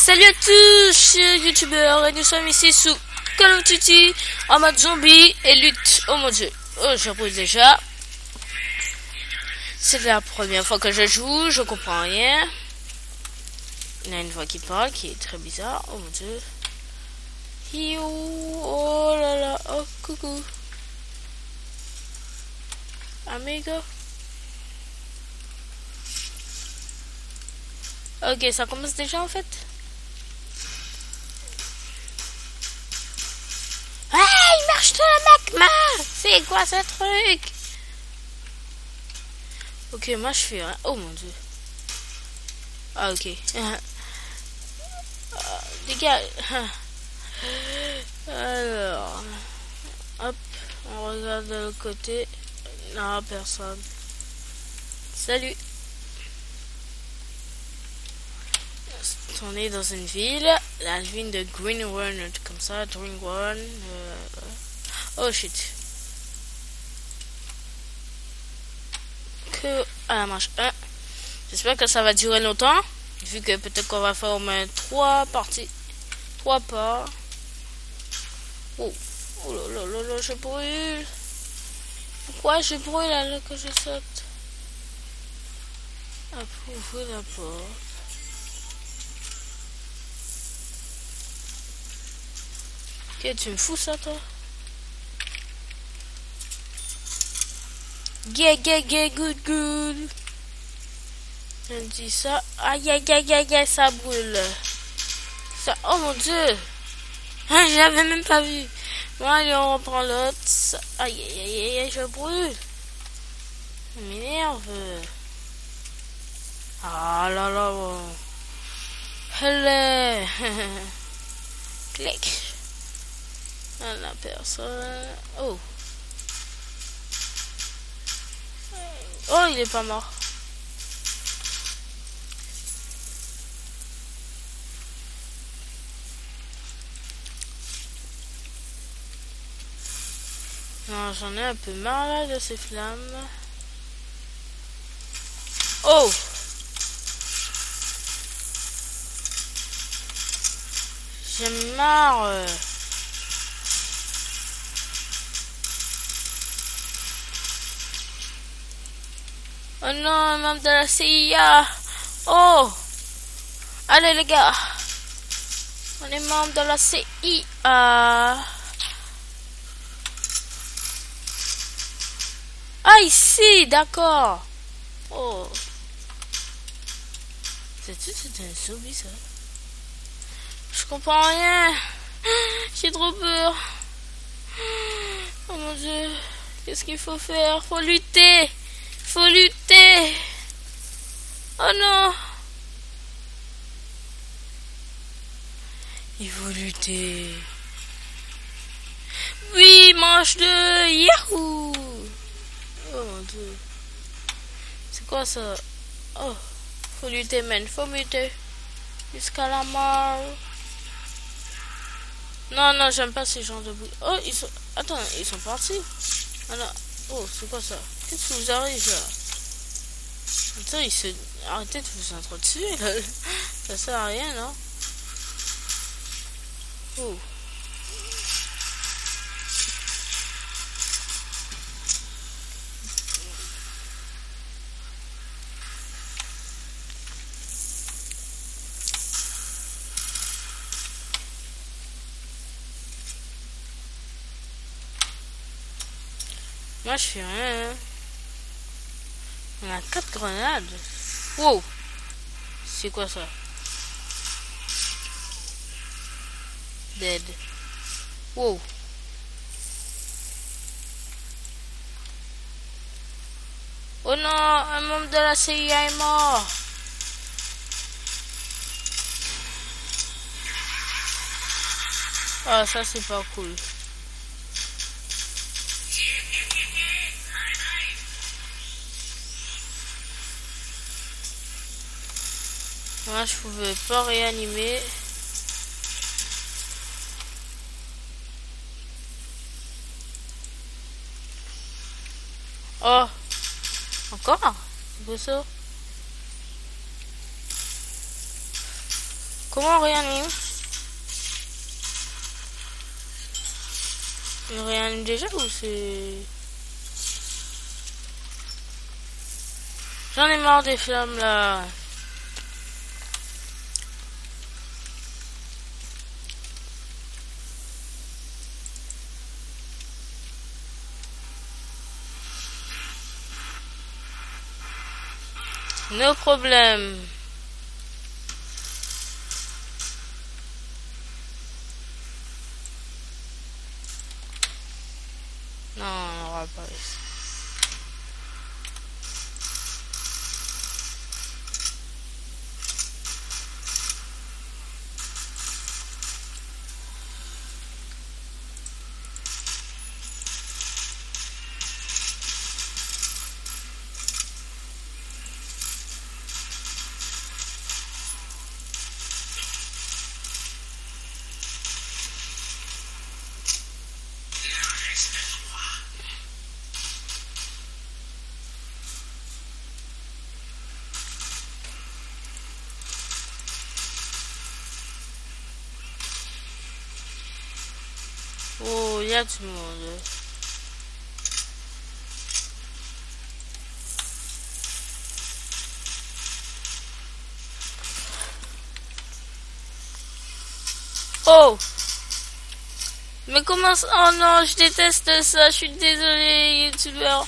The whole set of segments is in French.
Salut à tous, chers youtubeurs, et nous sommes ici sous Call of Duty en mode zombie et lutte. Oh mon dieu, oh j'avoue déjà. C'est la première fois que je joue, je comprends rien. Il y a une voix qui parle qui est très bizarre, oh mon dieu. Yo, oh là là, oh coucou. Amigo. Ok, ça commence déjà en fait. Ah, il marche de la magma. C'est quoi ce truc? Ok, moi je fais rien. Oh mon dieu. Ah ok. Dégage. Alors. Hop. On regarde de l'autre côté. Non, personne. Salut. On est dans une ville. La ville de Green One. Comme ça. Green One. Oh shit. Que à la manche 1. J'espère que ça va durer longtemps. Vu que peut-être qu'on va faire au moins 3 parties. 3 pas. Oh. Oh là là là là, je brûle. Pourquoi je brûle alors que je saute? Approuve la porte. Ok, tu me fous ça toi? Good good. Je me dis ça. Aïe aïe aïe aïe aïe, ça brûle. Ça, oh mon dieu. Ah, je l'avais même pas vu. Bon, allez, on reprend l'autre. Aïe aïe aïe aïe, je brûle. Ça m'énerve. Ah là là. Hello. Clic. Ah, la personne. Oh. Oh, il est pas mort. Non, j'en ai un peu marre là de ces flammes. Oh! J'ai marre. Oh non, un membre de la CIA. Oh! Allez les gars. On est membre de la CIA. Ah, ici, d'accord. Oh. C'est un zombie, ça. Je comprends rien. J'ai trop peur. Oh mon dieu. Qu'est-ce qu'il faut faire? Faut lutter. Faut lutter. Oh non. Il faut lutter. Oui, manche de Yahoo. Oh mon dieu. C'est quoi ça? Oh. Faut lutter, man. Faut lutter. Jusqu'à la mort. Non, non, j'aime pas ces gens de bruit. Oh, ils sont... Attends, ils sont partis. Ah non. Oh, c'est quoi ça? Qu'est-ce qui vous arrive là? Attends, ils se... Arrêtez de vous entretuer là. Ça sert à rien, non? Oh. Moi, je fais rien. Hein. On a 4 grenades. Wow. C'est quoi ça? Dead. Wow. Oh non, un membre de la CIA est mort. Ah, ça c'est pas cool. Moi, je pouvais pas réanimer. Oh, encore? C'est beau ça? Comment on réanime? On réanime déjà ou c'est... J'en ai marre des flammes là. No problème. Non, on n'aura pas réussi. Oh, il y a du monde. Oh! Mais comment ça? Oh non, je déteste ça. Je suis désolée, youtubeur.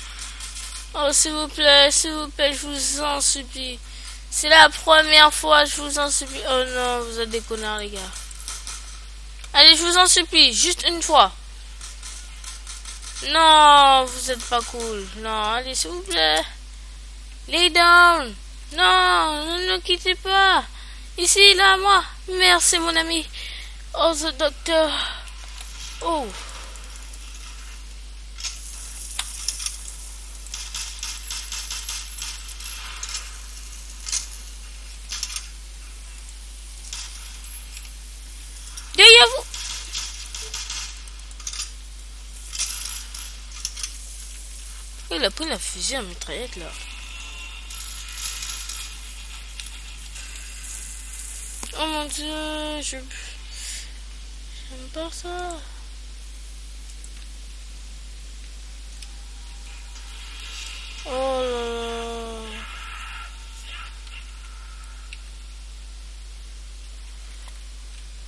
Oh, s'il vous plaît, je vous en supplie. C'est la première fois, je vous en supplie. Oh non, vous êtes des connards, les gars. Allez, je vous en supplie, juste une fois. Non, vous êtes pas cool. Non, allez, s'il vous plaît. Lay down. Non, ne quittez pas. Ici, là, moi. Merci, mon ami. Oh, ce docteur. Oh. Derrière vous. Il a pris la fusée à mitraillette, là. Oh mon dieu, j'aime pas ça. Oh là là.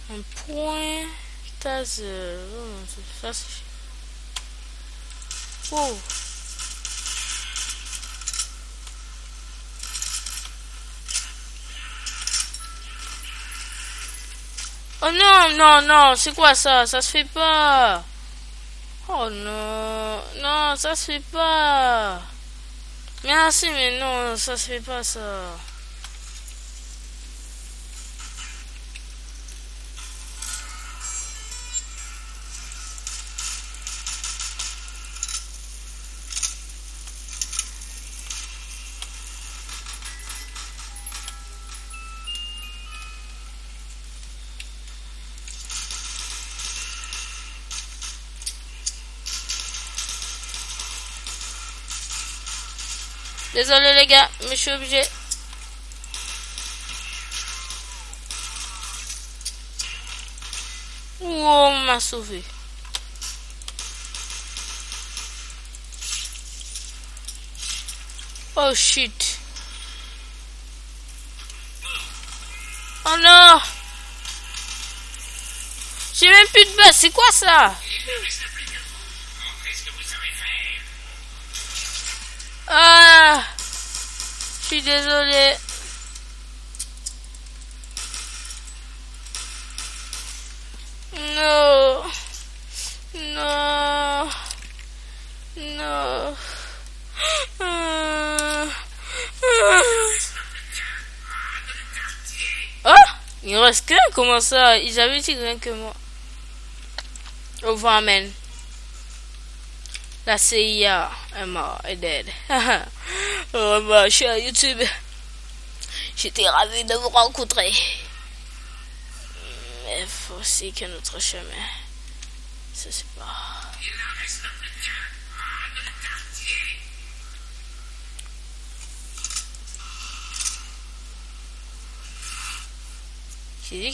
Un point taser. Oh mon dieu, ça c'est... Oh. Oh non, non, non, c'est quoi ça? Ça se fait pas. Oh non, non, ça se fait pas. Merci, mais non, ça se fait pas ça. Désolé les gars, mais je suis obligé. Oh, on m'a sauvé. Oh shit. Oh non. J'ai même plus de buzz, c'est quoi ça? Ah. Je suis désolé. Non. Non. Non. Oh, il reste qu'un, comment ça? Ils avaient dit rien que moi. Au revoir, man. La CIA est dead. Au revoir, cher YouTube. J'étais ravi de vous rencontrer. Mais il faut aussi que notre chemin se sépare. C'est lui